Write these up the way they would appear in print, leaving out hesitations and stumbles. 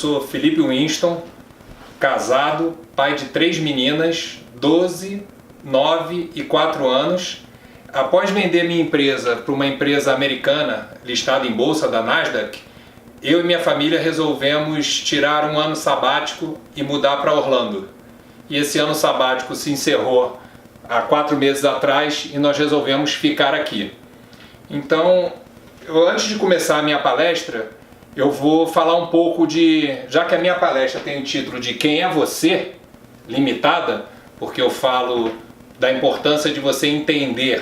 sou Felipe Winston, casado, pai de 3 meninas, 12, 9 e 4 anos. Após vender minha empresa para uma empresa americana listada em bolsa da Nasdaq, eu e minha família resolvemos tirar um ano sabático e mudar para Orlando. E esse ano sabático se encerrou há 4 meses atrás e nós resolvemos ficar aqui. Então, antes de começar a minha palestra, eu vou falar um pouco já que a minha palestra tem o título de Quem é Você? Limitada, porque eu falo da importância de você entender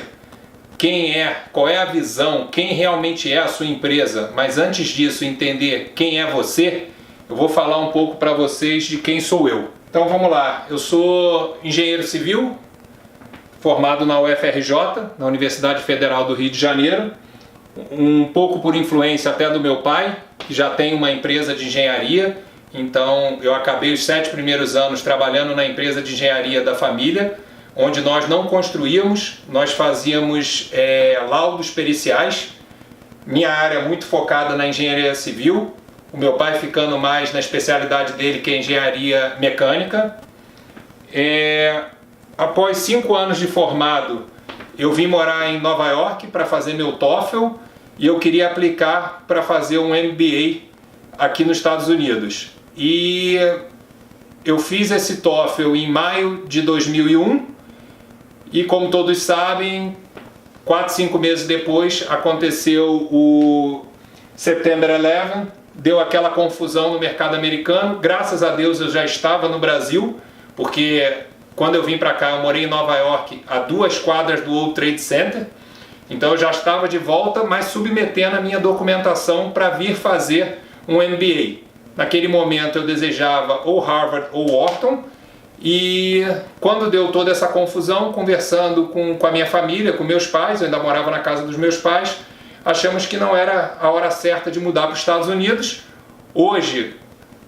quem é, qual é a visão, quem realmente é a sua empresa, mas antes disso entender quem é você, eu vou falar um pouco para vocês de quem sou eu. Então vamos lá, eu sou engenheiro civil, formado na UFRJ, na Universidade Federal do Rio de Janeiro, um pouco por influência até do meu pai, que já tem uma empresa de engenharia. Então eu acabei os 7 primeiros anos trabalhando na empresa de engenharia da família, onde nós não construíamos, nós fazíamos laudos periciais. Minha área é muito focada na engenharia civil, o meu pai ficando mais na especialidade dele, que é engenharia mecânica. Após 5 anos de formado, eu vim morar em Nova York para fazer meu TOEFL e eu queria aplicar para fazer um MBA aqui nos Estados Unidos. E eu fiz esse TOEFL em maio de 2001 e, como todos sabem, 4, 5 meses depois aconteceu o September 11, deu aquela confusão no mercado americano. Graças a Deus eu já estava no Brasil, porque quando eu vim para cá, eu morei em Nova York, a 2 quadras do World Trade Center. Então eu já estava de volta, mas submetendo a minha documentação para vir fazer um MBA. Naquele momento eu desejava ou Harvard ou Wharton. E quando deu toda essa confusão, conversando com a minha família, com meus pais, eu ainda morava na casa dos meus pais, achamos que não era a hora certa de mudar para os Estados Unidos. Hoje,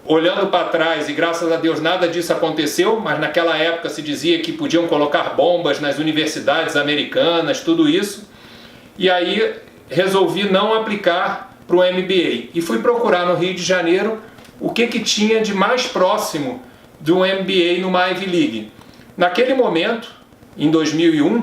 olhando para trás, e graças a Deus nada disso aconteceu, mas naquela época se dizia que podiam colocar bombas nas universidades americanas, tudo isso. E aí resolvi não aplicar para o MBA. E fui procurar no Rio de Janeiro o que tinha de mais próximo de um MBA numa Ivy League. Naquele momento, em 2001,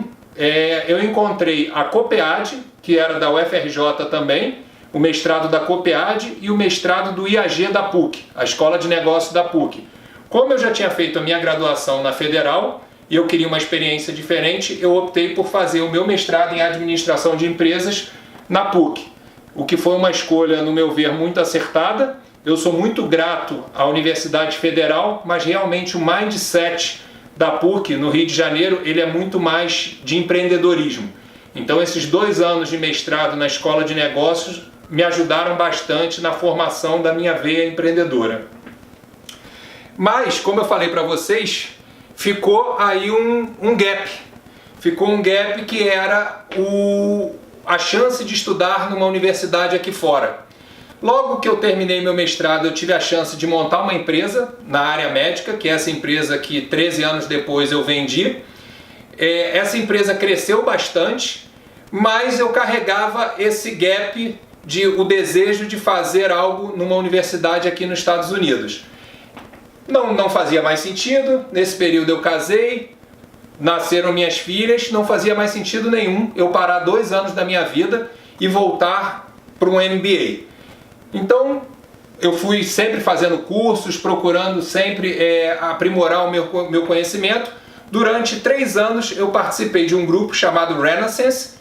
eu encontrei a COPEAD, que era da UFRJ também, o mestrado da COPEAD e o mestrado do IAG da PUC, a Escola de Negócios da PUC. Como eu já tinha feito a minha graduação na Federal e eu queria uma experiência diferente, eu optei por fazer o meu mestrado em Administração de Empresas na PUC, o que foi uma escolha, no meu ver, muito acertada. Eu sou muito grato à Universidade Federal, mas realmente o mindset da PUC no Rio de Janeiro, ele é muito mais de empreendedorismo. Então esses 2 anos de mestrado na Escola de Negócios me ajudaram bastante na formação da minha veia empreendedora. Mas, como eu falei para vocês, ficou aí um gap. Ficou um gap que era a chance de estudar numa universidade aqui fora. Logo que eu terminei meu mestrado, eu tive a chance de montar uma empresa na área médica, que é essa empresa que 13 anos depois eu vendi. Essa empresa cresceu bastante, mas eu carregava esse gap o desejo de fazer algo numa universidade aqui nos Estados Unidos. Não fazia mais sentido. Nesse período eu casei, nasceram minhas filhas, não fazia mais sentido nenhum eu parar 2 anos da minha vida e voltar para um MBA. Então eu fui sempre fazendo cursos, procurando sempre aprimorar o meu conhecimento. Durante 3 anos eu participei de um grupo chamado Renaissance,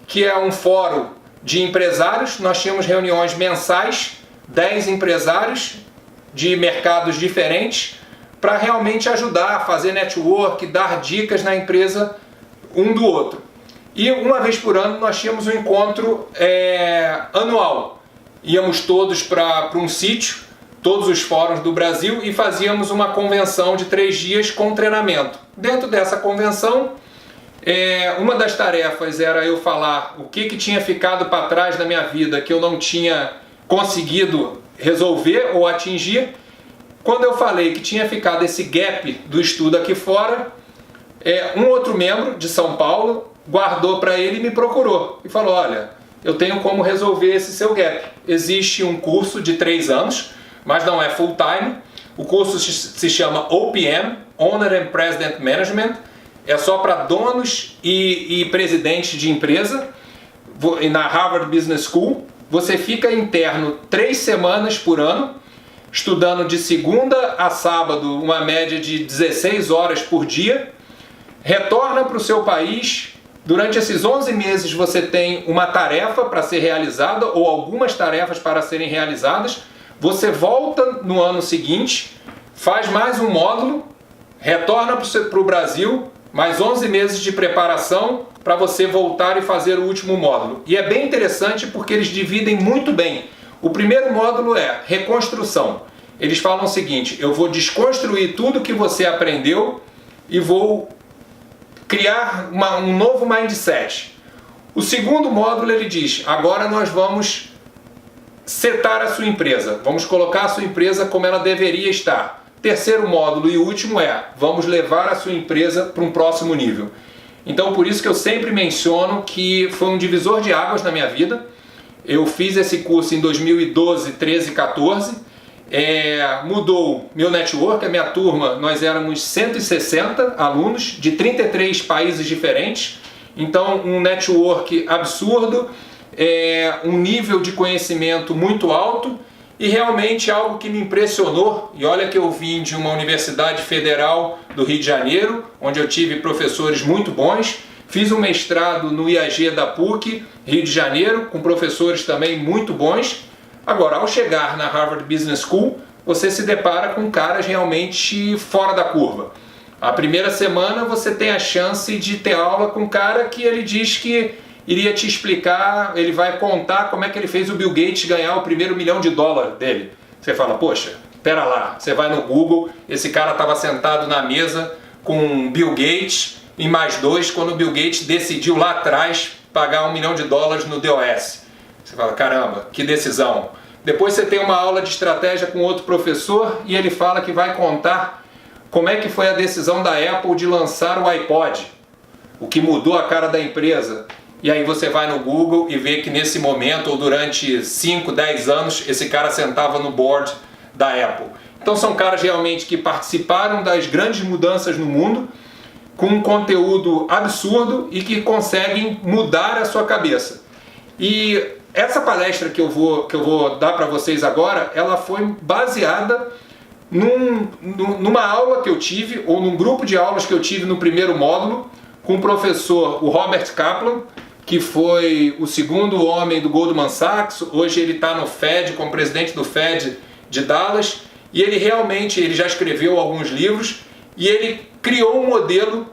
que é um fórum de empresários. Nós tínhamos reuniões mensais, 10 empresários de mercados diferentes, para realmente ajudar a fazer network, dar dicas na empresa um do outro. E uma vez por ano nós tínhamos um encontro anual. Íamos todos para um sítio, todos os fóruns do Brasil, e fazíamos uma convenção de 3 dias com treinamento. Dentro dessa convenção, uma das tarefas era eu falar o que tinha ficado para trás na minha vida, que eu não tinha conseguido resolver ou atingir. Quando eu falei que tinha ficado esse gap do estudo aqui fora, um outro membro de São Paulo guardou para ele e me procurou e falou: olha, eu tenho como resolver esse seu gap. Existe um curso de 3 anos, mas não é full time. O curso se chama OPM, Owner and President Management, é só para donos e presidentes de empresa, na Harvard Business School. Você fica interno 3 semanas por ano, estudando de segunda a sábado, uma média de 16 horas por dia, retorna para o seu país. Durante esses 11 meses você tem uma tarefa para ser realizada ou algumas tarefas para serem realizadas. Você volta no ano seguinte, faz mais um módulo, retorna para o Brasil, mais 11 meses de preparação para você voltar e fazer o último módulo. E é bem interessante porque eles dividem muito bem. O primeiro módulo é reconstrução. Eles falam o seguinte: eu vou desconstruir tudo que você aprendeu e vou criar um novo mindset. O segundo módulo ele diz: agora nós vamos setar a sua empresa, vamos colocar a sua empresa como ela deveria estar. Terceiro módulo e último é: vamos levar a sua empresa para um próximo nível. Então por isso que eu sempre menciono que foi um divisor de águas na minha vida. Eu fiz esse curso em 2012, 13, 14. Mudou meu network, a minha turma, nós éramos 160 alunos de 33 países diferentes, então um network absurdo, um nível de conhecimento muito alto e realmente algo que me impressionou. E olha que eu vim de uma universidade federal do Rio de Janeiro, onde eu tive professores muito bons, fiz um mestrado no IAG da PUC, Rio de Janeiro, com professores também muito bons. Agora, ao chegar na Harvard Business School, você se depara com caras realmente fora da curva. A primeira semana você tem a chance de ter aula com um cara que ele diz que iria te explicar, ele vai contar como é que ele fez o Bill Gates ganhar o primeiro $1 milhão dele. Você fala: poxa, pera lá, você vai no Google, esse cara estava sentado na mesa com Bill Gates e mais 2 quando o Bill Gates decidiu lá atrás pagar $1 milhão no DOS. Você fala: caramba, que decisão. Depois você tem uma aula de estratégia com outro professor e ele fala que vai contar como é que foi a decisão da Apple de lançar o iPod, o que mudou a cara da empresa. E aí você vai no Google e vê que nesse momento, ou durante 5, 10 anos, esse cara sentava no board da Apple. Então são caras realmente que participaram das grandes mudanças no mundo, com um conteúdo absurdo e que conseguem mudar a sua cabeça. E essa palestra que eu vou dar para vocês agora, ela foi baseada numa aula que eu tive, ou num grupo de aulas que eu tive no primeiro módulo, com o professor, o Robert Kaplan, que foi o segundo homem do Goldman Sachs. Hoje ele está no Fed, como presidente do Fed de Dallas, e ele já escreveu alguns livros, e ele criou um modelo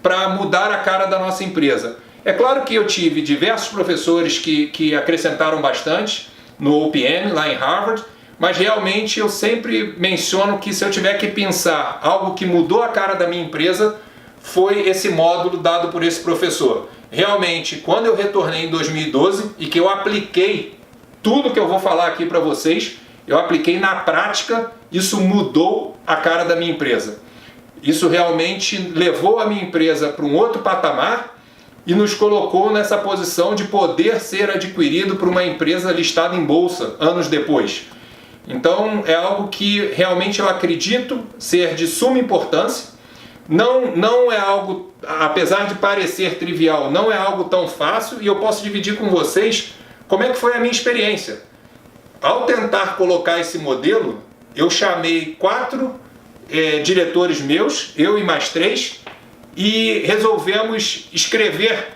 para mudar a cara da nossa empresa. É claro que eu tive diversos professores que acrescentaram bastante no OPM, lá em Harvard, mas realmente eu sempre menciono que se eu tiver que pensar algo que mudou a cara da minha empresa, foi esse módulo dado por esse professor. Realmente, quando eu retornei em 2012 e que eu apliquei tudo que eu vou falar aqui para vocês, eu apliquei na prática, isso mudou a cara da minha empresa. Isso realmente levou a minha empresa para um outro patamar e nos colocou nessa posição de poder ser adquirido por uma empresa listada em bolsa anos depois. Então é algo que realmente eu acredito ser de suma importância. Não é algo, apesar de parecer trivial, não é algo tão fácil, e eu posso dividir com vocês como é que foi a minha experiência. Ao tentar colocar esse modelo, eu chamei 4 diretores meus, eu e mais 3, e resolvemos escrever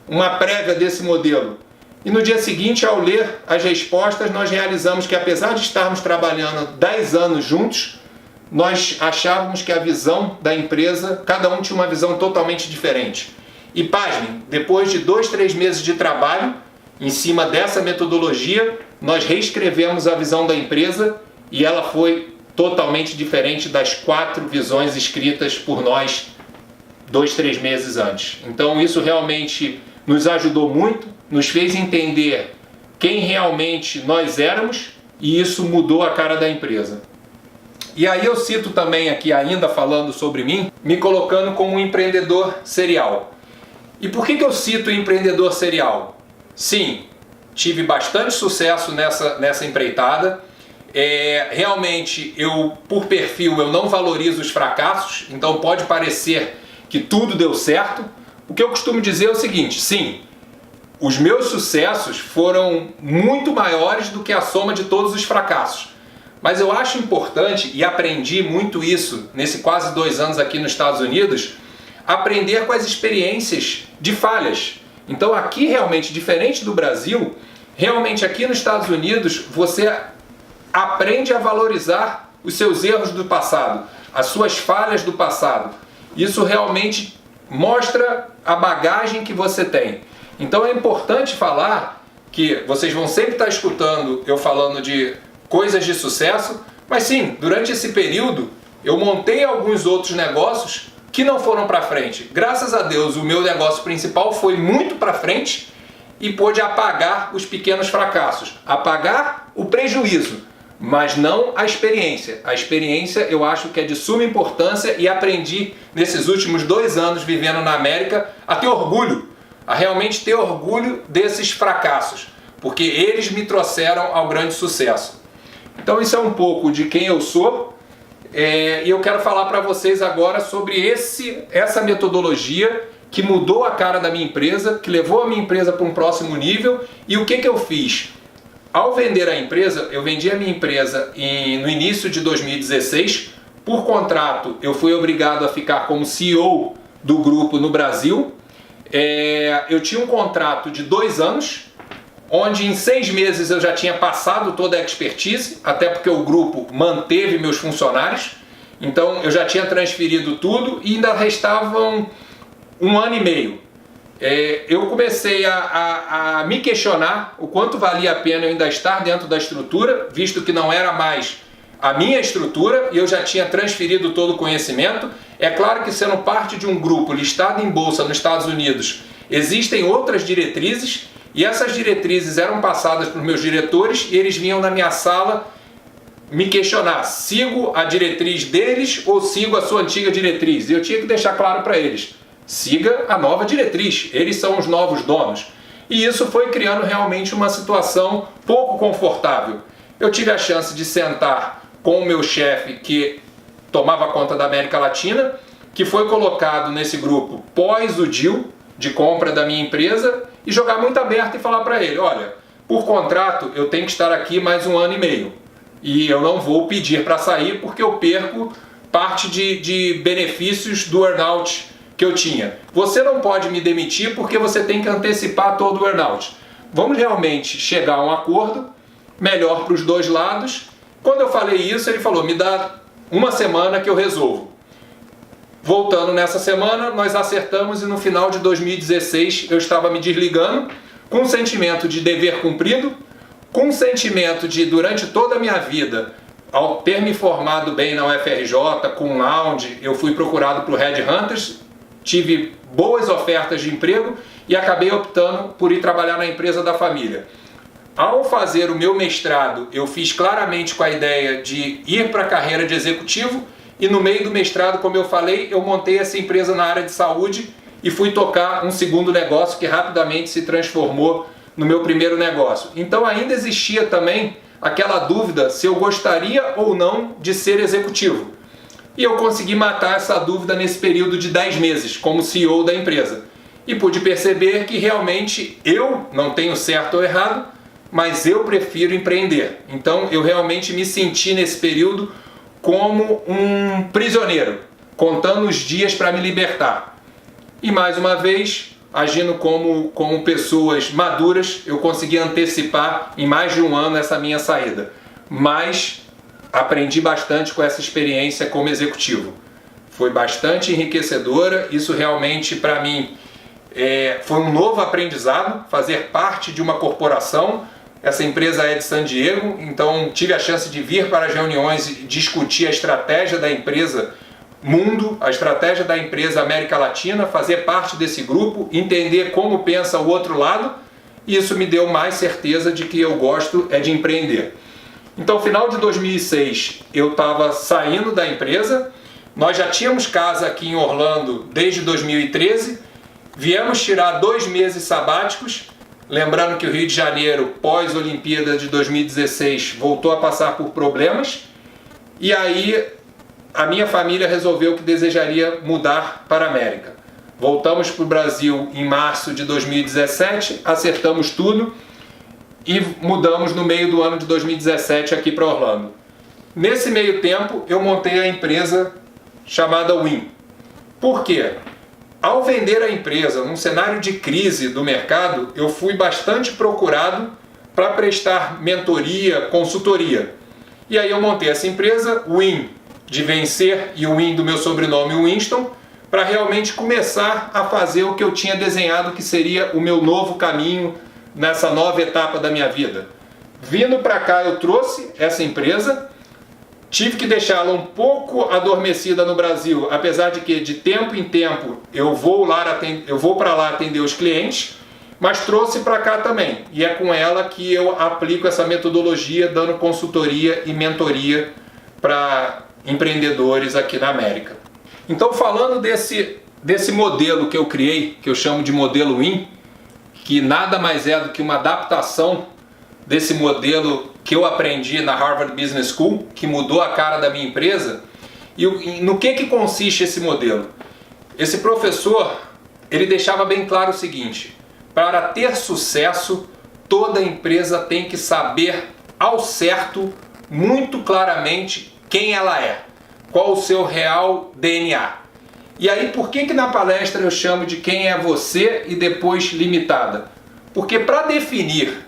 uma prévia desse modelo. E no dia seguinte, ao ler as respostas, nós realizamos que, apesar de estarmos trabalhando 10 anos juntos, nós achávamos que a visão da empresa, cada um tinha uma visão totalmente diferente. E pasmem, depois de 2, 3 meses de trabalho, em cima dessa metodologia, nós reescrevemos a visão da empresa e ela foi totalmente diferente das 4 visões escritas por nós 2, 3 meses antes. Então isso realmente nos ajudou muito, nos fez entender quem realmente nós éramos, e isso mudou a cara da empresa. E aí eu cito também aqui, ainda falando sobre mim, me colocando como um empreendedor serial. E por que eu cito empreendedor serial? Sim, tive bastante sucesso nessa empreitada. Realmente, por perfil, eu não valorizo os fracassos, então pode parecer que tudo deu certo. O que eu costumo dizer é o seguinte: sim, os meus sucessos foram muito maiores do que a soma de todos os fracassos. Mas eu acho importante, e aprendi muito isso nesse quase 2 anos aqui nos Estados Unidos, aprender com as experiências de falhas. Então aqui realmente, diferente do Brasil, realmente aqui nos Estados Unidos você aprende a valorizar os seus erros do passado, as suas falhas do passado. Isso realmente mostra a bagagem que você tem. Então é importante falar que vocês vão sempre estar escutando eu falando de coisas de sucesso, mas sim, durante esse período eu montei alguns outros negócios que não foram para frente. Graças a Deus, o meu negócio principal foi muito para frente e pôde apagar os pequenos fracassos, apagar o prejuízo, mas não a experiência. A experiência eu acho que é de suma importância e aprendi nesses últimos 2 anos vivendo na América a ter orgulho, a realmente ter orgulho desses fracassos, porque eles me trouxeram ao grande sucesso. Então isso é um pouco de quem eu sou, e eu quero falar para vocês agora sobre essa metodologia que mudou a cara da minha empresa, que levou a minha empresa para um próximo nível. E o que eu fiz? Ao vender a empresa, eu vendi a minha empresa no início de 2016. Por contrato, eu fui obrigado a ficar como CEO do grupo no Brasil. Eu tinha um contrato de 2 anos, onde em 6 meses eu já tinha passado toda a expertise, até porque o grupo manteve meus funcionários. Então eu já tinha transferido tudo e ainda restavam 1 ano e meio. Eu comecei a me questionar o quanto valia a pena eu ainda estar dentro da estrutura, visto que não era mais a minha estrutura e eu já tinha transferido todo o conhecimento. É claro que, sendo parte de um grupo listado em bolsa nos Estados Unidos, existem outras diretrizes, e essas diretrizes eram passadas para os meus diretores e eles vinham na minha sala me questionar: sigo a diretriz deles ou sigo a sua antiga diretriz? E eu tinha que deixar claro para eles: siga a nova diretriz, eles são os novos donos. E isso foi criando realmente uma situação pouco confortável. Eu tive a chance de sentar com o meu chefe, que tomava conta da América Latina, que foi colocado nesse grupo pós o deal de compra da minha empresa, e jogar muito aberto e falar para ele: olha, por contrato eu tenho que estar aqui mais 1 ano e meio e eu não vou pedir para sair porque eu perco parte de benefícios do earnout que eu tinha. Você não pode me demitir porque você tem que antecipar todo o earnout. Vamos realmente chegar a um acordo melhor para os 2 lados. Quando eu falei isso, ele falou: me dá 1 semana que eu resolvo. Voltando nessa semana, nós acertamos e no final de 2016 eu estava me desligando com um sentimento de dever cumprido, com um sentimento de, durante toda a minha vida, ao ter me formado bem na UFRJ, com um lounge, eu fui procurado por Headhunters, tive boas ofertas de emprego e acabei optando por ir trabalhar na empresa da família. Ao fazer o meu mestrado, eu fiz claramente com a ideia de ir para a carreira de executivo, e no meio do mestrado, como eu falei, eu montei essa empresa na área de saúde e fui tocar um 2º negócio que rapidamente se transformou no meu primeiro negócio. Então ainda existia também aquela dúvida se eu gostaria ou não de ser executivo. E eu consegui matar essa dúvida nesse período de 10 meses como CEO da empresa. E pude perceber que realmente eu não tenho certo ou errado, mas eu prefiro empreender. Então eu realmente me senti nesse período como um prisioneiro, contando os dias para me libertar. E mais uma vez, agindo como pessoas maduras, eu consegui antecipar em mais de 1 ano essa minha saída. Mas aprendi bastante com essa experiência como executivo. Foi bastante enriquecedora, isso realmente para mim foi um novo aprendizado, fazer parte de uma corporação. Essa empresa é de San Diego, então tive a chance de vir para as reuniões e discutir a estratégia da empresa mundo, a estratégia da empresa América Latina, fazer parte desse grupo, entender como pensa o outro lado, e isso me deu mais certeza de que eu gosto de empreender. Então, final de 2006, eu estava saindo da empresa, nós já tínhamos casa aqui em Orlando desde 2013, viemos tirar 2 meses sabáticos, Lembrando que o Rio de Janeiro, pós-Olimpíada de 2016, voltou a passar por problemas. E aí a minha família resolveu que desejaria mudar para a América. Voltamos para o Brasil em março de 2017, acertamos tudo e mudamos no meio do ano de 2017 aqui para Orlando. Nesse meio tempo eu montei a empresa chamada Win. Por quê? Ao vender a empresa num cenário de crise do mercado, eu fui bastante procurado para prestar mentoria, consultoria. E aí eu montei essa empresa, Win de vencer e o Win do meu sobrenome Winston, para realmente começar a fazer o que eu tinha desenhado que seria o meu novo caminho nessa nova etapa da minha vida. Vindo para cá eu trouxe essa empresa, tive que deixá-la um pouco adormecida no Brasil, apesar de que de tempo em tempo eu vou para lá atender os clientes, mas trouxe para cá também. E é com ela que eu aplico essa metodologia, dando consultoria e mentoria para empreendedores aqui na América. Então, falando desse modelo que eu criei, que eu chamo de modelo Win, que nada mais é do que uma adaptação desse modelo que eu aprendi na Harvard Business School, que mudou a cara da minha empresa. E no que consiste esse modelo? Esse professor, ele deixava bem claro o seguinte: para ter sucesso, toda empresa tem que saber ao certo, muito claramente, quem ela é, qual o seu real DNA. E aí, por que na palestra eu chamo de quem é você e depois limitada? Porque para definir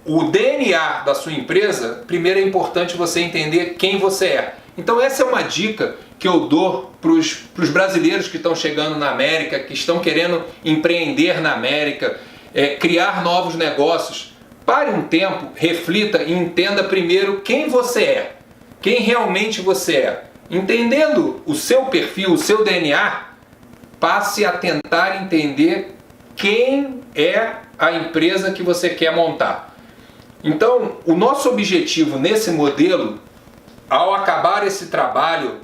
o DNA da sua empresa, primeiro é importante você entender quem você é. Então essa é uma dica que eu dou para os brasileiros que estão chegando na América, que estão querendo empreender na América, criar novos negócios. Pare um tempo, reflita e entenda primeiro quem você é, quem realmente você é. Entendendo o seu perfil, o seu DNA, passe a tentar entender quem é a empresa que você quer montar. Então, o nosso objetivo nesse modelo, ao acabar esse trabalho,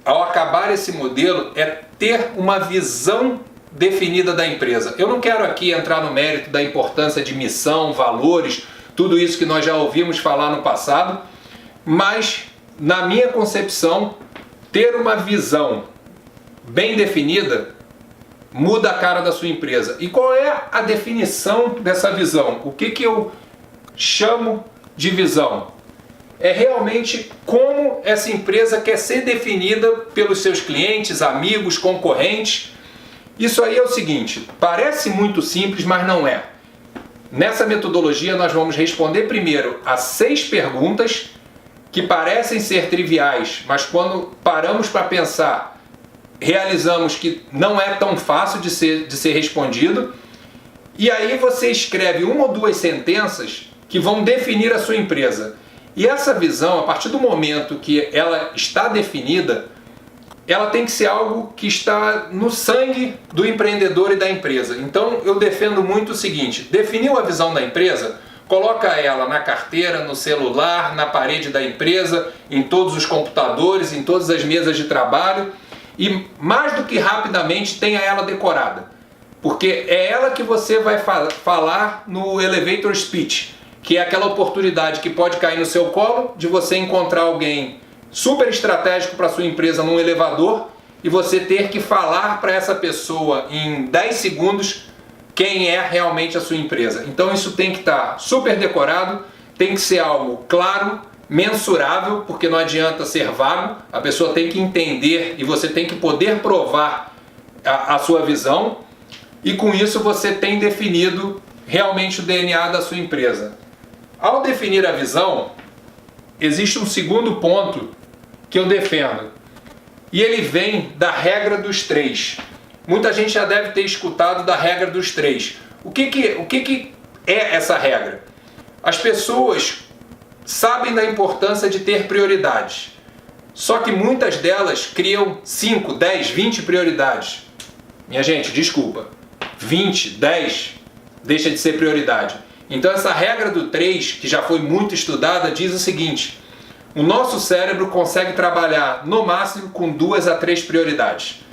ao acabar esse modelo, é ter uma visão definida da empresa. Eu não quero aqui entrar no mérito da importância de missão, valores, tudo isso que nós já ouvimos falar no passado, mas, na minha concepção, ter uma visão bem definida muda a cara da sua empresa. E qual é a definição dessa visão? O que eu chamo de visão? É realmente como essa empresa quer ser definida pelos seus clientes, amigos, concorrentes. Isso aí é o seguinte, parece muito simples, mas não é. Nessa metodologia nós vamos responder primeiro a 6 perguntas que parecem ser triviais, mas quando paramos para pensar, realizamos que não é tão fácil de ser respondido. E aí você escreve 1 ou 2 sentenças que vão definir a sua empresa. E essa visão, a partir do momento que ela está definida, ela tem que ser algo que está no sangue do empreendedor e da empresa. Então eu defendo muito o seguinte: definiu a visão da empresa, coloca ela na carteira, no celular, na parede da empresa, em todos os computadores, em todas as mesas de trabalho, e mais do que rapidamente tenha ela decorada. Porque é ela que você vai falar no elevator speech, que é aquela oportunidade que pode cair no seu colo de você encontrar alguém super estratégico para sua empresa num elevador e você ter que falar para essa pessoa em 10 segundos quem é realmente a sua empresa. Então isso tem que estar super decorado, tem que ser algo claro, mensurável, porque não adianta ser vago, a pessoa tem que entender e você tem que poder provar a sua visão, e com isso você tem definido realmente o DNA da sua empresa. Ao definir a visão, existe um segundo ponto que eu defendo, e ele vem da regra dos 3. Muita gente já deve ter escutado da regra dos 3. O que é essa regra? As pessoas sabem da importância de ter prioridades, só que muitas delas criam 5, 10, 20 prioridades. Minha gente, desculpa, 20, 10 deixa de ser prioridade. Então essa regra do 3, que já foi muito estudada, diz o seguinte: o nosso cérebro consegue trabalhar no máximo com 2 a 3 prioridades.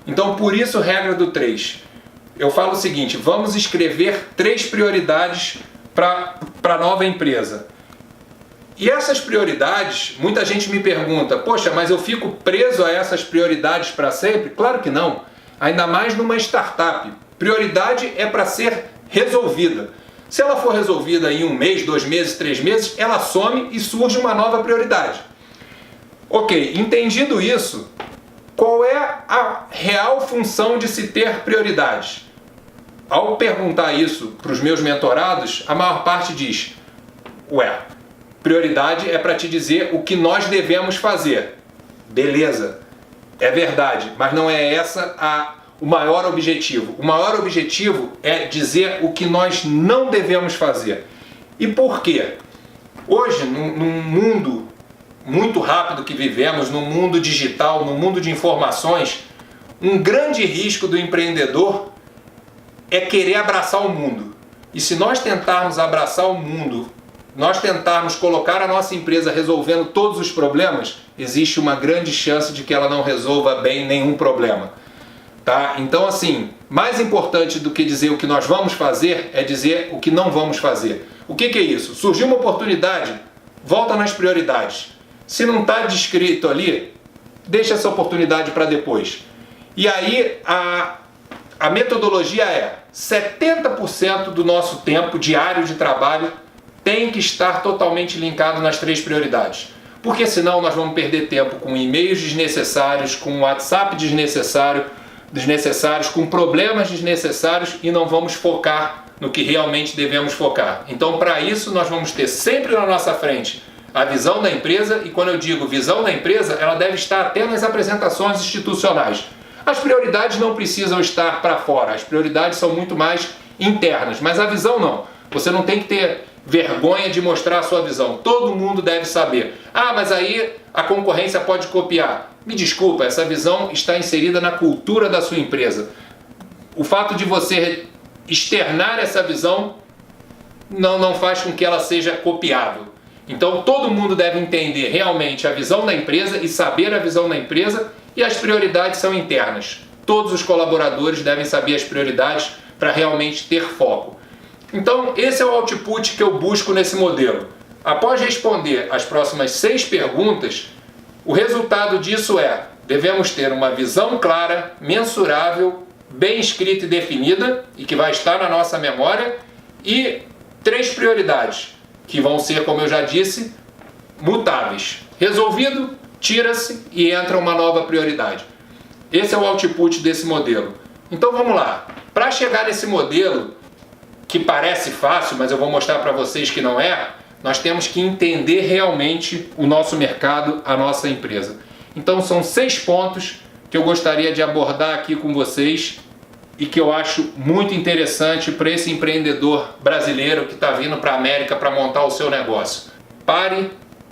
Então por isso regra do 3. eu falo o seguinte: vamos escrever 3 prioridades para a nova empresa. E essas prioridades, muita gente me pergunta, poxa, mas eu fico preso a essas prioridades para sempre? Claro que não, ainda mais numa startup. Prioridade é para ser resolvida. Se ela for resolvida em 1 mês, 2 meses, 3 meses, ela some e surge uma nova prioridade. Ok, entendido isso, qual é a real função de se ter prioridades? Ao perguntar isso para os meus mentorados, a maior parte diz, ué, prioridade é para te dizer o que nós devemos fazer. Beleza, é verdade, mas não é essa o maior objetivo. O maior objetivo é dizer o que nós não devemos fazer. E por quê? Hoje, num mundo muito rápido que vivemos, no mundo digital, no mundo de informações, um grande risco do empreendedor é querer abraçar o mundo. E se nós tentarmos abraçar o mundo, nós tentarmos colocar a nossa empresa resolvendo todos os problemas, existe uma grande chance de que ela não resolva bem nenhum problema. Tá? Então, assim, mais importante do que dizer o que nós vamos fazer é dizer o que não vamos fazer. O que é isso? Surgiu uma oportunidade, volta nas prioridades. Se não está descrito ali, deixa essa oportunidade para depois. E aí a metodologia é 70% do nosso tempo diário de trabalho tem que estar totalmente linkado nas 3 prioridades. Porque senão nós vamos perder tempo com e-mails desnecessários, com WhatsApp desnecessários, com problemas desnecessários e não vamos focar no que realmente devemos focar. Então, para isso, nós vamos ter sempre na nossa frente a visão da empresa, e quando eu digo visão da empresa, ela deve estar até nas apresentações institucionais. As prioridades não precisam estar para fora, as prioridades são muito mais internas, mas a visão não. Você não tem que ter vergonha de mostrar a sua visão, todo mundo deve saber. Ah, mas aí a concorrência pode copiar. Me desculpa, essa visão está inserida na cultura da sua empresa. O fato de você externar essa visão não faz com que ela seja copiável. Então todo mundo deve entender realmente a visão da empresa e saber a visão da empresa, e as prioridades são internas. Todos os colaboradores devem saber as prioridades para realmente ter foco. Então esse é o output que eu busco nesse modelo. Após responder as próximas 6 perguntas, o resultado disso é: devemos ter uma visão clara, mensurável, bem escrita e definida, e que vai estar na nossa memória, e 3 prioridades, que vão ser, como eu já disse, mutáveis. Resolvido, tira-se e entra uma nova prioridade. Esse é o output desse modelo. Então vamos lá. Para chegar nesse modelo, que parece fácil, mas eu vou mostrar para vocês que não é, nós temos que entender realmente o nosso mercado, a nossa empresa. Então são 6 pontos que eu gostaria de abordar aqui com vocês e que eu acho muito interessante para esse empreendedor brasileiro que está vindo para a América para montar o seu negócio. Pare,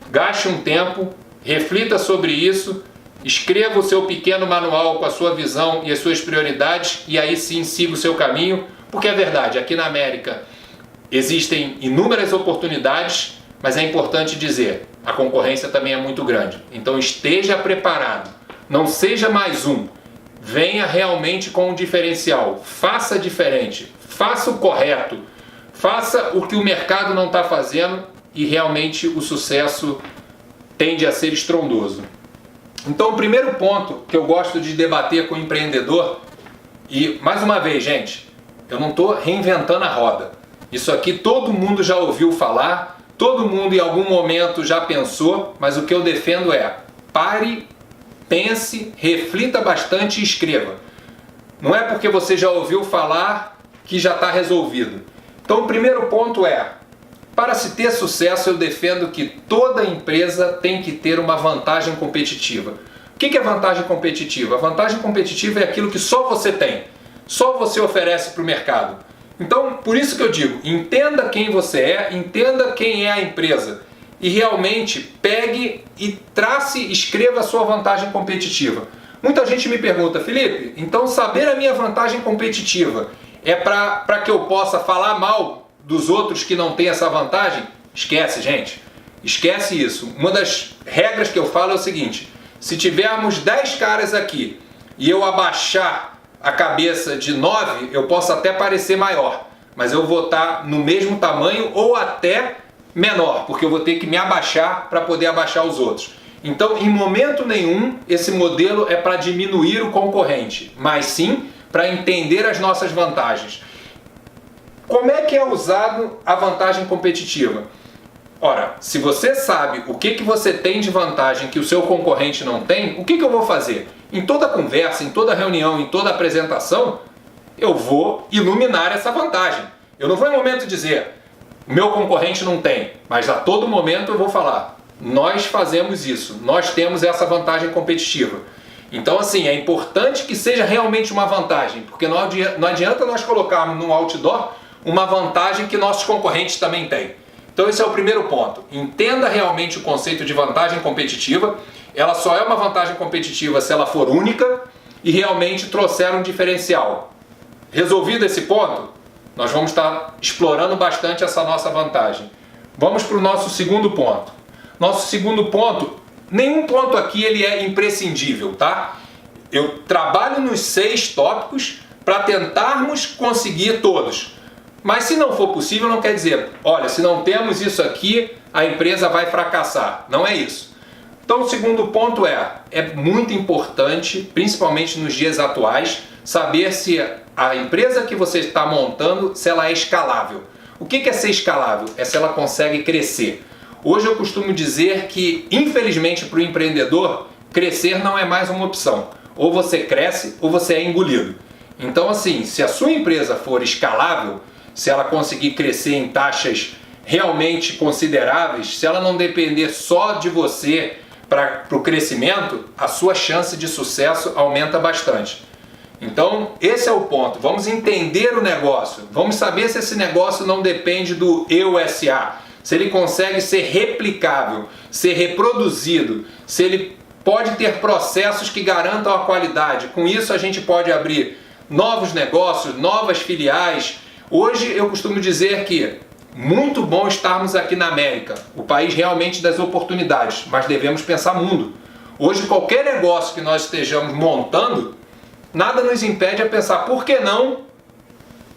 gaste um tempo, reflita sobre isso, escreva o seu pequeno manual com a sua visão e as suas prioridades, e aí sim siga o seu caminho, porque é verdade, aqui na América existem inúmeras oportunidades, mas é importante dizer, a concorrência também é muito grande. Então esteja preparado, não seja mais um. Venha realmente com um diferencial, faça diferente, faça o correto, faça o que o mercado não está fazendo e realmente o sucesso tende a ser estrondoso. Então o primeiro ponto que eu gosto de debater com o empreendedor, e mais uma vez, gente, eu não estou reinventando a roda. Isso aqui todo mundo já ouviu falar, todo mundo em algum momento já pensou, mas o que eu defendo é: pare, pense, reflita bastante e escreva. Não é porque você já ouviu falar que já está resolvido. Então o primeiro ponto é: para se ter sucesso, eu defendo que toda empresa tem que ter uma vantagem competitiva. O que é vantagem competitiva? A vantagem competitiva é aquilo que só você tem, só você oferece para o mercado. Então, por isso que eu digo, entenda quem você é, entenda quem é a empresa e realmente pegue e trace, escreva a sua vantagem competitiva. Muita gente me pergunta: Felipe, então saber a minha vantagem competitiva é para que eu possa falar mal dos outros que não têm essa vantagem? Esquece, gente. Esquece isso. Uma das regras que eu falo é o seguinte: se tivermos 10 caras aqui e eu abaixar a cabeça de 9, eu posso até parecer maior, mas eu vou estar no mesmo tamanho ou até menor, porque eu vou ter que me abaixar para poder abaixar os outros. Então, em momento nenhum, esse modelo é para diminuir o concorrente, mas sim para entender as nossas vantagens. Como é que é usado a vantagem competitiva? Ora, se você sabe o que você tem de vantagem que o seu concorrente não tem, o que eu vou fazer? Em toda conversa, em toda reunião, em toda apresentação, eu vou iluminar essa vantagem. Eu não vou em momento dizer, o meu concorrente não tem, mas a todo momento eu vou falar, nós fazemos isso, nós temos essa vantagem competitiva. Então, assim, é importante que seja realmente uma vantagem, porque não adianta nós colocarmos no outdoor uma vantagem que nossos concorrentes também têm. Então esse é o primeiro ponto. Entenda realmente o conceito de vantagem competitiva. Ela só é uma vantagem competitiva se ela for única e realmente trouxer um diferencial. Resolvido esse ponto, nós vamos estar explorando bastante essa nossa vantagem. Vamos para o nosso segundo ponto. Nosso segundo ponto, nenhum ponto aqui ele é imprescindível, tá? Eu trabalho nos 6 tópicos para tentarmos conseguir todos. Mas se não for possível, não quer dizer, olha, se não temos isso aqui, a empresa vai fracassar. Não é isso. Então o segundo ponto é muito importante, principalmente nos dias atuais, saber se a empresa que você está montando, se ela é escalável. O que é ser escalável? É se ela consegue crescer. Hoje eu costumo dizer que, infelizmente para o empreendedor, crescer não é mais uma opção. Ou você cresce ou você é engolido. Então assim, se a sua empresa for escalável, se ela conseguir crescer em taxas realmente consideráveis, se ela não depender só de você para o crescimento, a sua chance de sucesso aumenta bastante. Então, esse é o ponto. Vamos entender o negócio. Vamos saber se esse negócio não depende do eu SA, se ele consegue ser replicável, ser reproduzido, se ele pode ter processos que garantam a qualidade. Com isso, a gente pode abrir novos negócios, novas filiais. Hoje eu costumo dizer que muito bom estarmos aqui na América, o país realmente das oportunidades, mas devemos pensar mundo. Hoje qualquer negócio que nós estejamos montando, nada nos impede a pensar por que não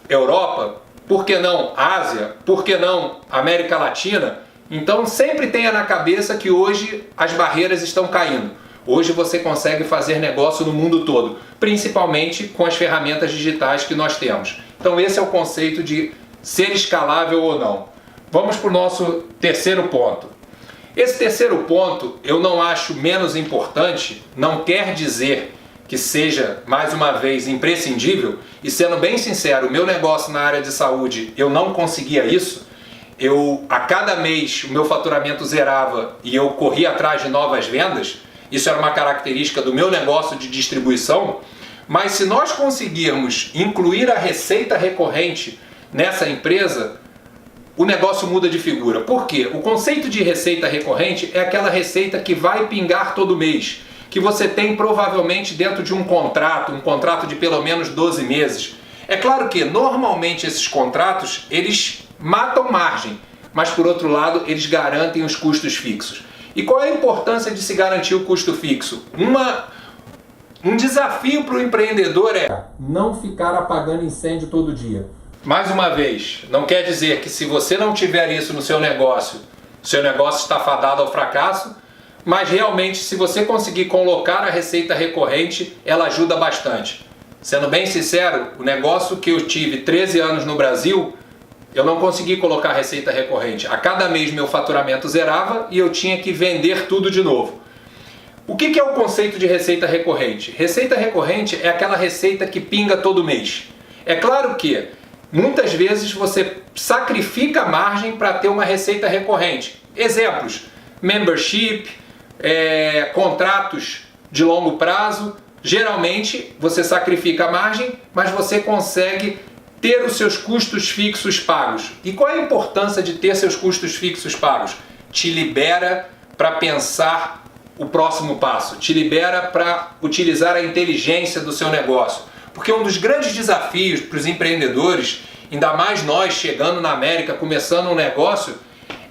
Europa, por que não Ásia, por que não América Latina. Então sempre tenha na cabeça que hoje as barreiras estão caindo. Hoje você consegue fazer negócio no mundo todo, principalmente com as ferramentas digitais que nós temos. Então esse é o conceito de ser escalável ou não. Vamos para o nosso terceiro ponto. Esse terceiro ponto eu não acho menos importante, não quer dizer que seja, mais uma vez, imprescindível, e sendo bem sincero, o meu negócio na área de saúde, eu não conseguia isso. A cada mês o meu faturamento zerava e eu corria atrás de novas vendas. Isso era uma característica do meu negócio de distribuição, mas se nós conseguirmos incluir a receita recorrente nessa empresa, o negócio muda de figura. Por quê? O conceito de receita recorrente é aquela receita que vai pingar todo mês, que você tem provavelmente dentro de um contrato de pelo menos 12 meses. É claro que normalmente esses contratos, eles matam margem, mas por outro lado eles garantem os custos fixos. E qual é a importância de se garantir o custo fixo? Um desafio para o empreendedor é não ficar apagando incêndio todo dia. Mais uma vez, não quer dizer que se você não tiver isso no seu negócio está fadado ao fracasso, mas realmente se você conseguir colocar a receita recorrente, ela ajuda bastante. Sendo bem sincero, o negócio que eu tive 13 anos no Brasil, eu não consegui colocar receita recorrente. A cada mês meu faturamento zerava e eu tinha que vender tudo de novo. O que é o conceito de receita recorrente? Receita recorrente é aquela receita que pinga todo mês. É claro que muitas vezes você sacrifica a margem para ter uma receita recorrente. Exemplos: membership, contratos de longo prazo. Geralmente você sacrifica a margem, mas você consegue ter os seus custos fixos pagos. E qual é a importância de ter seus custos fixos pagos? Te libera para pensar o próximo passo, te libera para utilizar a inteligência do seu negócio. Porque um dos grandes desafios para os empreendedores, ainda mais nós chegando na América, começando um negócio,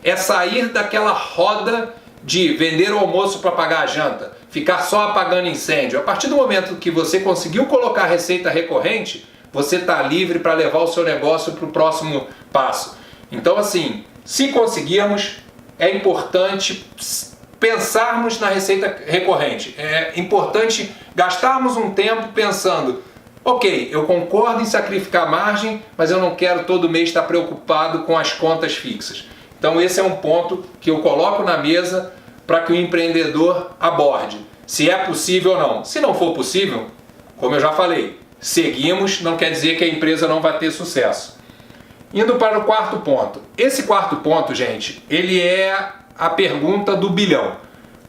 é sair daquela roda de vender o almoço para pagar a janta. ficar só apagando incêndio. A partir do momento que você conseguiu colocar receita recorrente, você está livre para levar o seu negócio para o próximo passo. Então, assim, se conseguirmos, é importante pensarmos na receita recorrente. É importante gastarmos um tempo pensando: ok, eu concordo em sacrificar margem, mas eu não quero todo mês estar preocupado com as contas fixas. Então esse é um ponto que eu coloco na mesa para que o empreendedor aborde. Se é possível ou não. Se não for possível, como eu já falei, seguimos, não quer dizer que a empresa não vai ter sucesso. Indo para o quarto ponto. Esse quarto ponto, gente, ele é a pergunta do bilhão.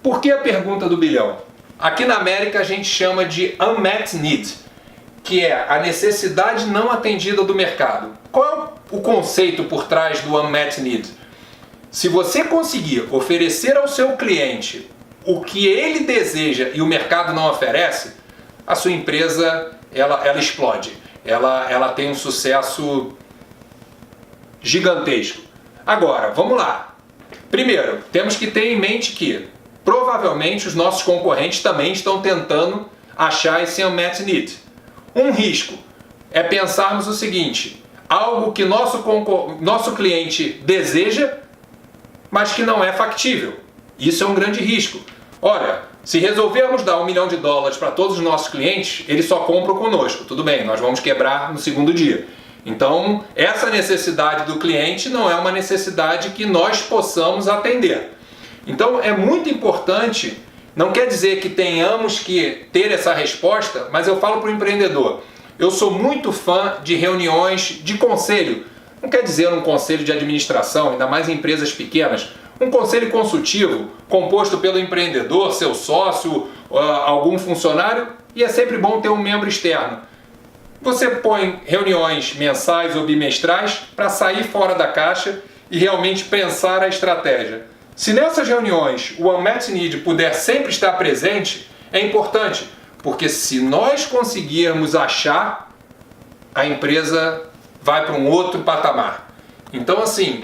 Por que a pergunta do bilhão? Aqui na América a gente chama de unmet need, que é a necessidade não atendida do mercado. Qual é o conceito por trás do unmet need? Se você conseguir oferecer ao seu cliente o que ele deseja e o mercado não oferece, a sua empresa ela explode. Ela tem um sucesso gigantesco. Agora, vamos lá. Primeiro, temos que ter em mente que provavelmente os nossos concorrentes também estão tentando achar esse unmet need. Um risco é pensarmos o seguinte: algo que nosso cliente deseja, mas que não é factível. Isso é um grande risco. Olha, se resolvermos dar $1 milhão para todos os nossos clientes, eles só compram conosco. Tudo bem, nós vamos quebrar no segundo dia. Então, essa necessidade do cliente não é uma necessidade que nós possamos atender. Então, é muito importante, não quer dizer que tenhamos que ter essa resposta, mas eu falo para o empreendedor: eu sou muito fã de reuniões de conselho. Não quer dizer um conselho de administração, ainda mais em empresas pequenas. Um conselho consultivo, composto pelo empreendedor, seu sócio, algum funcionário, e é sempre bom ter um membro externo. Você põe reuniões mensais ou bimestrais para sair fora da caixa e realmente pensar a estratégia. Se nessas reuniões o unmet need puder sempre estar presente, é importante, porque se nós conseguirmos achar, a empresa vai para um outro patamar. Então, assim,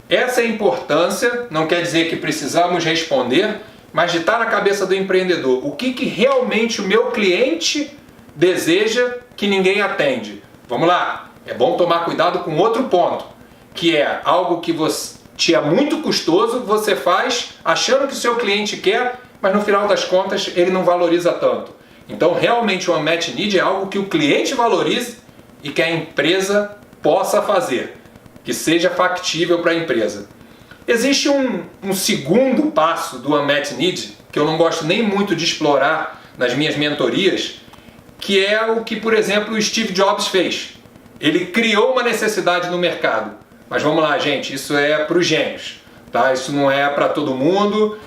essa é a importância, não quer dizer que precisamos responder, mas de estar na cabeça do empreendedor. O que realmente o meu cliente deseja que ninguém atende? Vamos lá, é bom tomar cuidado com outro ponto, que é algo que te é muito custoso, você faz achando que o seu cliente quer, mas no final das contas ele não valoriza tanto. Então realmente o unmet need é algo que o cliente valorize e que a empresa possa fazer, que seja factível para a empresa. Existe um segundo passo do unmet need, que eu não gosto nem muito de explorar nas minhas mentorias, que é o que, por exemplo, o Steve Jobs fez. Ele criou uma necessidade no mercado. Mas vamos lá, gente, isso é para os gênios, tá? Isso não é para todo mundo.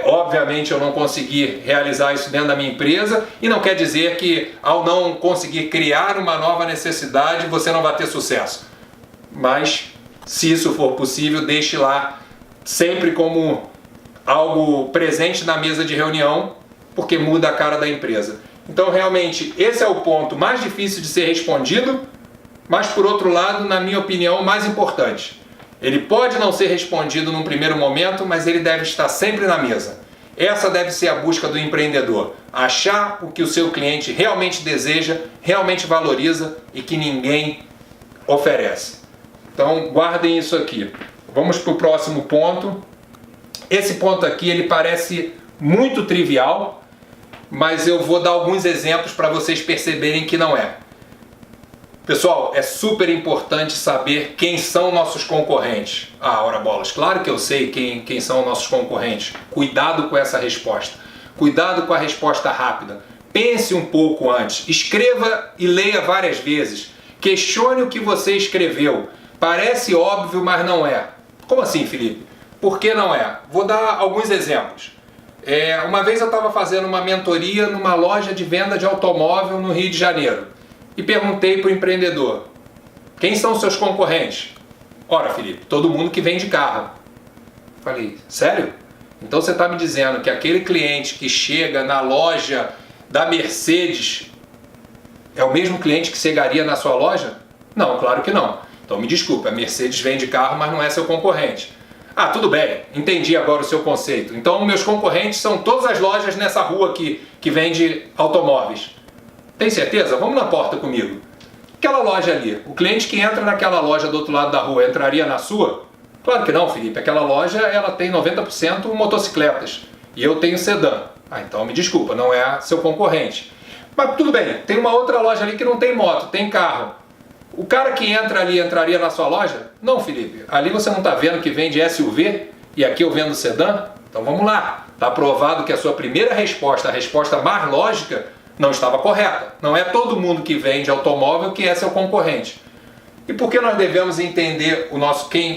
Obviamente eu não consegui realizar isso dentro da minha empresa, e não quer dizer que ao não conseguir criar uma nova necessidade você não vai ter sucesso. Mas se isso for possível, deixe lá sempre como algo presente na mesa de reunião, porque muda a cara da empresa. Então realmente esse é o ponto mais difícil de ser respondido, mas por outro lado, na minha opinião, mais importante. Ele pode não ser respondido num primeiro momento, mas ele deve estar sempre na mesa. Essa deve ser a busca do empreendedor: achar o que o seu cliente realmente deseja, realmente valoriza e que ninguém oferece. Então guardem isso aqui. Vamos para o próximo ponto. Esse ponto aqui ele parece muito trivial, mas eu vou dar alguns exemplos para vocês perceberem que não é. Pessoal, é super importante saber quem são nossos concorrentes. Ah, ora bolas, claro que eu sei quem são nossos concorrentes. Cuidado com essa resposta. Cuidado com a resposta rápida. Pense um pouco antes. Escreva e leia várias vezes. Questione o que você escreveu. Parece óbvio, mas não é. Como assim, Felipe? Por que não é? Vou dar alguns exemplos. Uma vez eu estava fazendo uma mentoria numa loja de venda de automóvel no Rio de Janeiro. E perguntei para o empreendedor: quem são os seus concorrentes? Ora, Felipe, todo mundo que vende carro. Falei: sério? Então você está me dizendo que aquele cliente que chega na loja da Mercedes é o mesmo cliente que chegaria na sua loja? Não, claro que não. Então me desculpe, a Mercedes vende carro, mas não é seu concorrente. Ah, tudo bem, entendi agora o seu conceito. Então meus concorrentes são todas as lojas nessa rua aqui que vende automóveis. Tem certeza? Vamos na porta comigo. Aquela loja ali, o cliente que entra naquela loja do outro lado da rua entraria na sua? Claro que não, Felipe. Aquela loja ela tem 90% motocicletas e eu tenho sedã. Ah, então me desculpa, não é seu concorrente. Mas tudo bem, tem uma outra loja ali que não tem moto, tem carro. O cara que entra ali entraria na sua loja? Não, Felipe. Ali você não está vendo que vende SUV e aqui eu vendo sedã? Então vamos lá. Está provado que a sua primeira resposta, a resposta mais lógica, não estava correta. Não é todo mundo que vende automóvel que é seu concorrente. E por que nós devemos entender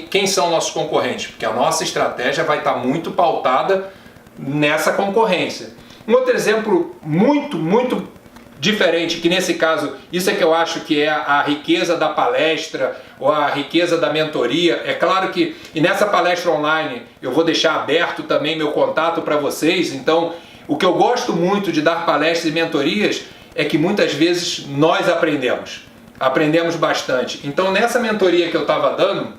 quem são nossos concorrentes? Porque a nossa estratégia vai estar muito pautada nessa concorrência. Um outro exemplo muito diferente, que nesse caso, isso é que eu acho que é a riqueza da palestra ou a riqueza da mentoria. É claro que, e nessa palestra online, eu vou deixar aberto também meu contato para vocês. Então, o que eu gosto muito de dar palestras e mentorias é que muitas vezes nós aprendemos bastante. Então, nessa mentoria que eu estava dando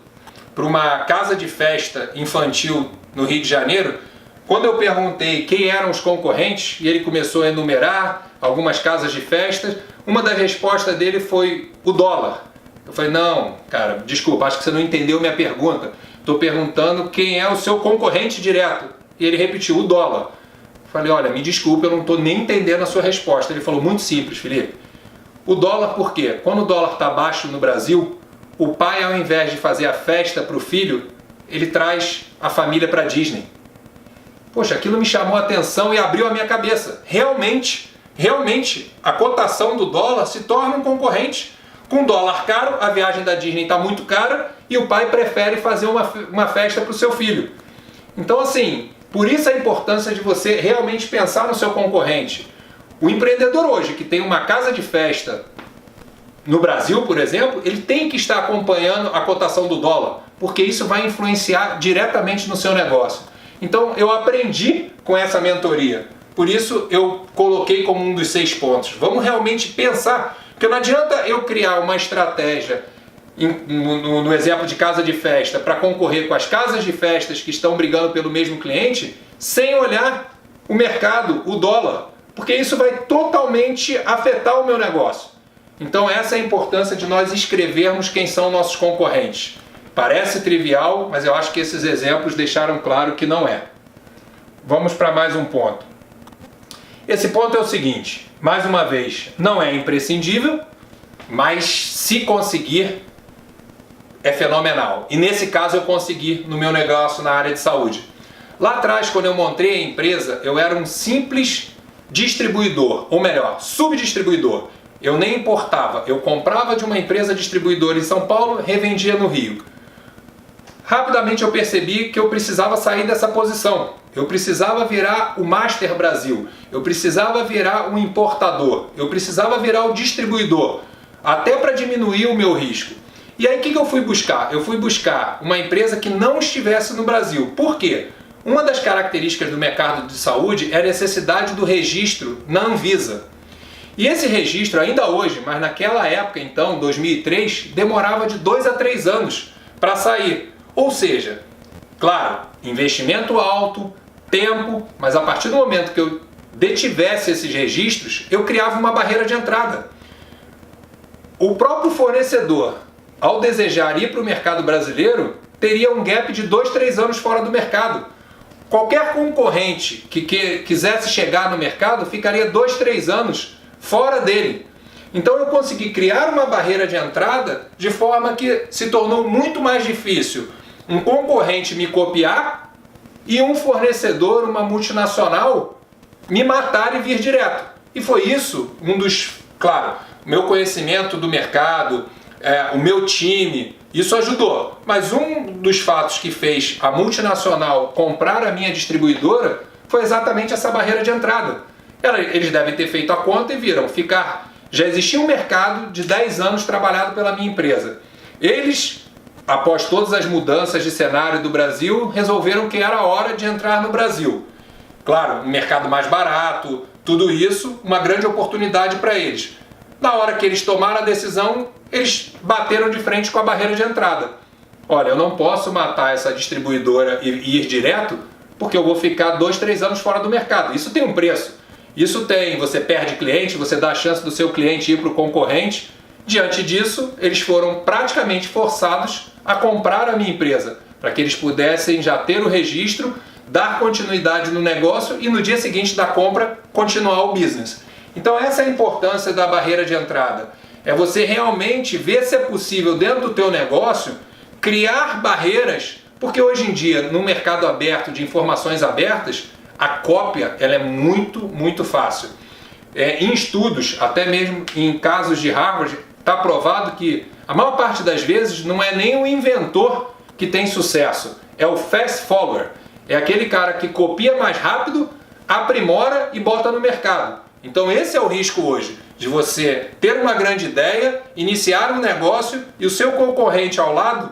para uma casa de festa infantil no Rio de Janeiro, quando eu perguntei quem eram os concorrentes e ele começou a enumerar algumas casas de festas, uma das respostas dele foi o dólar. Eu falei, não, cara, desculpa, acho que você não entendeu minha pergunta. Estou perguntando quem é o seu concorrente direto. E ele repetiu, o dólar. Eu falei, olha, me desculpe, eu não estou nem entendendo a sua resposta. Ele falou, muito simples, Felipe. O dólar por quê? Quando o dólar está baixo no Brasil, o pai, ao invés de fazer a festa para o filho, ele traz a família para a Disney. Poxa, aquilo me chamou a atenção e abriu a minha cabeça. Realmente, a cotação do dólar se torna um concorrente. Com dólar caro, a viagem da Disney está muito cara e o pai prefere fazer uma festa para o seu filho. Então, assim, por isso a importância de você realmente pensar no seu concorrente. O empreendedor hoje, que tem uma casa de festa no Brasil, por exemplo, ele tem que estar acompanhando a cotação do dólar, porque isso vai influenciar diretamente no seu negócio. Então, eu aprendi com essa mentoria. Por isso, eu coloquei como um dos 6 pontos. Vamos realmente pensar, porque não adianta eu criar uma estratégia, no exemplo de casa de festa, para concorrer com as casas de festas que estão brigando pelo mesmo cliente, sem olhar o mercado, o dólar, porque isso vai totalmente afetar o meu negócio. Então essa é a importância de nós escrevermos quem são nossos concorrentes. Parece trivial, mas eu acho que esses exemplos deixaram claro que não é. Vamos para mais um ponto. Esse ponto é o seguinte, mais uma vez, não é imprescindível, mas se conseguir é fenomenal. E nesse caso eu consegui no meu negócio na área de saúde. Lá atrás, quando eu montei a empresa, eu era um simples distribuidor, ou melhor, subdistribuidor. Eu nem importava, eu comprava de uma empresa distribuidora em São Paulo, revendia no Rio. Rapidamente eu percebi que eu precisava sair dessa posição. Eu precisava virar o Master Brasil, eu precisava virar o importador, eu precisava virar o distribuidor, até para diminuir o meu risco. E aí o que eu fui buscar? Eu fui buscar uma empresa que não estivesse no Brasil. Por quê? Uma das características do mercado de saúde é a necessidade do registro na Anvisa. E esse registro, ainda hoje, mas naquela época então, 2003, demorava de 2 a 3 anos para sair. Ou seja, claro, investimento alto, tempo, mas a partir do momento que eu detivesse esses registros, eu criava uma barreira de entrada. O próprio fornecedor, ao desejar ir para o mercado brasileiro, teria um gap de 2, 3 anos fora do mercado. Qualquer concorrente que quisesse chegar no mercado ficaria 2, 3 anos fora dele. Então eu consegui criar uma barreira de entrada de forma que se tornou muito mais difícil um concorrente me copiar e um fornecedor, uma multinacional, me matar e vir direto. E foi isso, claro, meu conhecimento do mercado, o meu time, isso ajudou. Mas um dos fatos que fez a multinacional comprar a minha distribuidora foi exatamente essa barreira de entrada. Eles devem ter feito a conta e viram, já existia um mercado de 10 anos trabalhado pela minha empresa. Eles, após todas as mudanças de cenário do Brasil, resolveram que era hora de entrar no Brasil. Claro, um mercado mais barato, tudo isso, uma grande oportunidade para eles. Na hora que eles tomaram a decisão, eles bateram de frente com a barreira de entrada. olha, eu não posso matar essa distribuidora e ir direto, porque eu vou ficar 2, 3 anos fora do mercado. Isso tem um preço. Isso tem, você perde cliente, você dá a chance do seu cliente ir para o concorrente. Diante disso, eles foram praticamente forçados a comprar a minha empresa, para que eles pudessem já ter o registro, dar continuidade no negócio e no dia seguinte da compra continuar o business. Então essa é a importância da barreira de entrada. É você realmente ver se é possível dentro do teu negócio criar barreiras, porque hoje em dia no mercado aberto de informações abertas, a cópia ela é muito fácil. Em estudos, até mesmo em casos de Harvard, está provado que a maior parte das vezes não é nem o inventor que tem sucesso, é o fast follower. É aquele cara que copia mais rápido, aprimora e bota no mercado. Então esse é o risco hoje, de você ter uma grande ideia, iniciar um negócio e o seu concorrente ao lado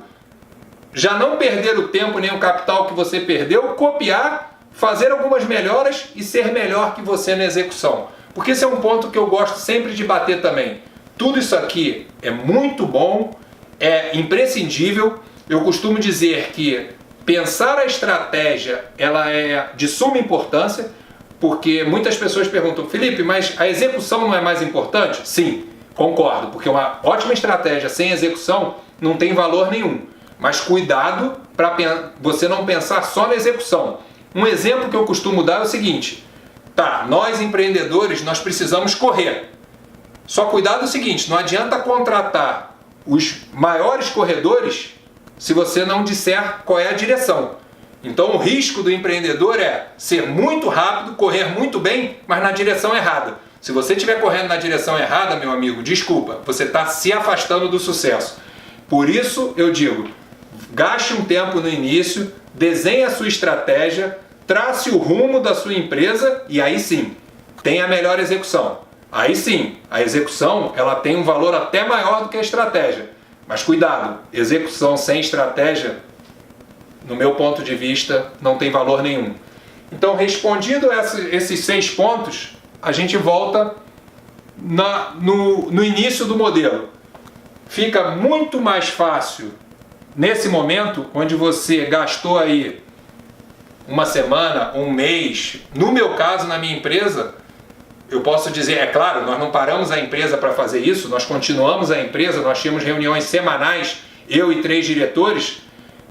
já não perder o tempo nem o capital que você perdeu, copiar, fazer algumas melhoras e ser melhor que você na execução. Porque esse é um ponto que eu gosto sempre de bater também. Tudo isso aqui é muito bom, é imprescindível. Eu costumo dizer que pensar a estratégia ela é de suma importância, porque muitas pessoas perguntam, Felipe, mas a execução não é mais importante? Sim, concordo, porque uma ótima estratégia sem execução não tem valor nenhum. Mas cuidado para você não pensar só na execução. Um exemplo que eu costumo dar é o seguinte, tá, nós empreendedores, nós precisamos correr. Só cuidado é o seguinte, não adianta contratar os maiores corredores se você não disser qual é a direção. Então o risco do empreendedor é ser muito rápido, correr muito bem, mas na direção errada. Se você estiver correndo na direção errada, meu amigo, desculpa, você está se afastando do sucesso. Por isso eu digo, gaste um tempo no início, desenhe a sua estratégia, trace o rumo da sua empresa e aí sim, tenha a melhor execução. Aí sim, a execução ela tem um valor até maior do que a estratégia. Mas cuidado, execução sem estratégia, no meu ponto de vista, não tem valor nenhum. Então, respondido esses 6 pontos, a gente volta no início do modelo. Fica muito mais fácil, nesse momento, onde você gastou aí uma semana, um mês, no meu caso, na minha empresa, eu posso dizer, é claro, nós não paramos a empresa para fazer isso, nós continuamos a empresa, nós tínhamos reuniões semanais, eu e 3 diretores,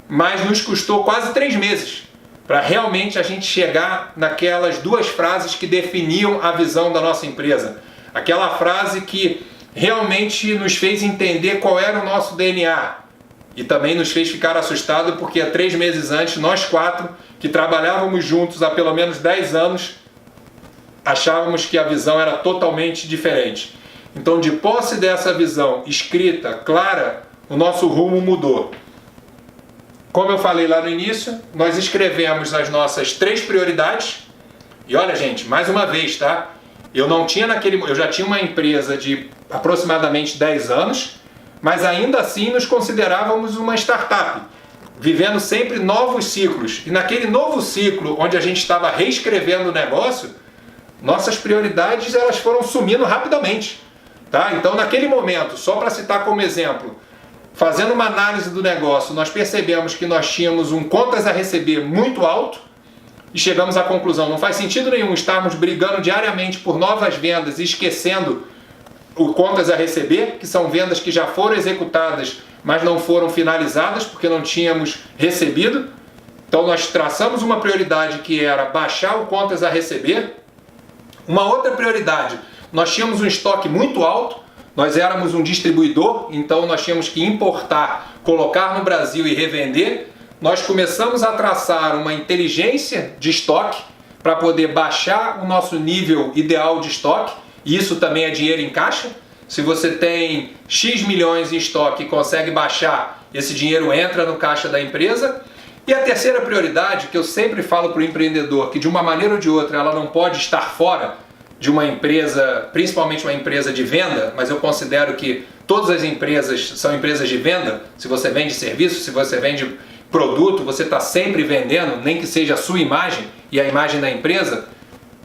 mas nos custou quase 3 meses para realmente a gente chegar naquelas 2 frases que definiam a visão da nossa empresa. Aquela frase que realmente nos fez entender qual era o nosso DNA e também nos fez ficar assustado porque há 3 meses antes, nós 4, que trabalhávamos juntos há pelo menos 10 anos, achávamos que a visão era totalmente diferente. Então, de posse dessa visão escrita, clara, o nosso rumo mudou. Como eu falei lá no início, nós escrevemos as nossas 3 prioridades. E olha, gente, mais uma vez, tá? Eu já tinha uma empresa de aproximadamente 10 anos, mas ainda assim nos considerávamos uma startup, vivendo sempre novos ciclos. E naquele novo ciclo, onde a gente estava reescrevendo o negócio, nossas prioridades elas foram sumindo rapidamente, tá? Então naquele momento, só para citar como exemplo, fazendo uma análise do negócio, nós percebemos que nós tínhamos um contas a receber muito alto e chegamos à conclusão, não faz sentido nenhum estarmos brigando diariamente por novas vendas e esquecendo o contas a receber, que são vendas que já foram executadas, mas não foram finalizadas porque não tínhamos recebido. Então nós traçamos uma prioridade que era baixar o contas a receber. Uma outra prioridade, nós tínhamos um estoque muito alto, nós éramos um distribuidor, então nós tínhamos que importar, colocar no Brasil e revender. Nós começamos a traçar uma inteligência de estoque para poder baixar o nosso nível ideal de estoque, e isso também é dinheiro em caixa. Se você tem X milhões em estoque e consegue baixar, esse dinheiro entra no caixa da empresa. E a terceira prioridade, que eu sempre falo para o empreendedor, que de uma maneira ou de outra ela não pode estar fora de uma empresa, principalmente uma empresa de venda, mas eu considero que todas as empresas são empresas de venda. Se você vende serviço, se você vende produto, você está sempre vendendo, nem que seja a sua imagem e a imagem da empresa.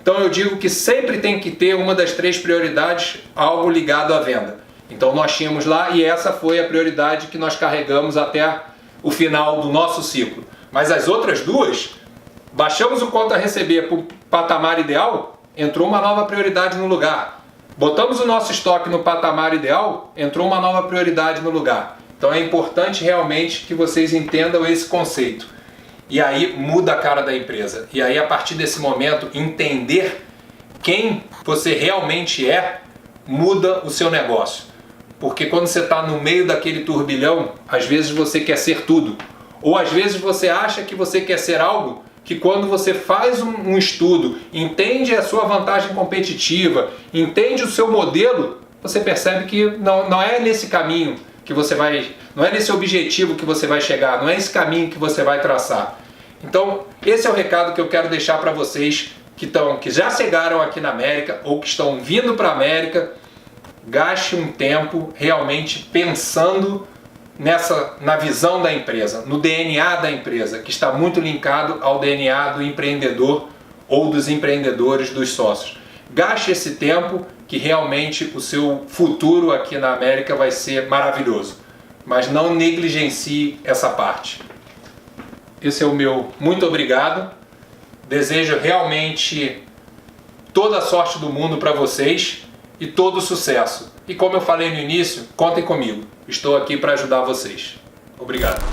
Então eu digo que sempre tem que ter uma das 3 prioridades, algo ligado à venda. Então nós tínhamos lá e essa foi a prioridade que nós carregamos até o final do nosso ciclo. Mas as outras duas, baixamos o conta a receber para o patamar ideal, entrou uma nova prioridade no lugar. Botamos o nosso estoque no patamar ideal, entrou uma nova prioridade no lugar. Então é importante realmente que vocês entendam esse conceito. E aí muda a cara da empresa. E aí, a partir desse momento, entender quem você realmente é, muda o seu negócio. Porque quando você está no meio daquele turbilhão, às vezes você quer ser tudo. Ou às vezes você acha que você quer ser algo que, quando você faz um estudo, entende a sua vantagem competitiva, entende o seu modelo, você percebe que não é nesse caminho que você vai, não é nesse objetivo que você vai chegar, não é esse caminho que você vai traçar. Então, esse é o recado que eu quero deixar para vocês que já chegaram aqui na América ou que estão vindo para a América. Gaste um tempo realmente pensando na visão da empresa, no DNA da empresa, que está muito linkado ao DNA do empreendedor ou dos empreendedores, dos sócios. Gaste esse tempo, que realmente o seu futuro aqui na América vai ser maravilhoso. Mas não negligencie essa parte. Esse é o meu muito obrigado. Desejo realmente toda a sorte do mundo para vocês e todo o sucesso. E como eu falei no início, contem comigo. Estou aqui para ajudar vocês. Obrigado.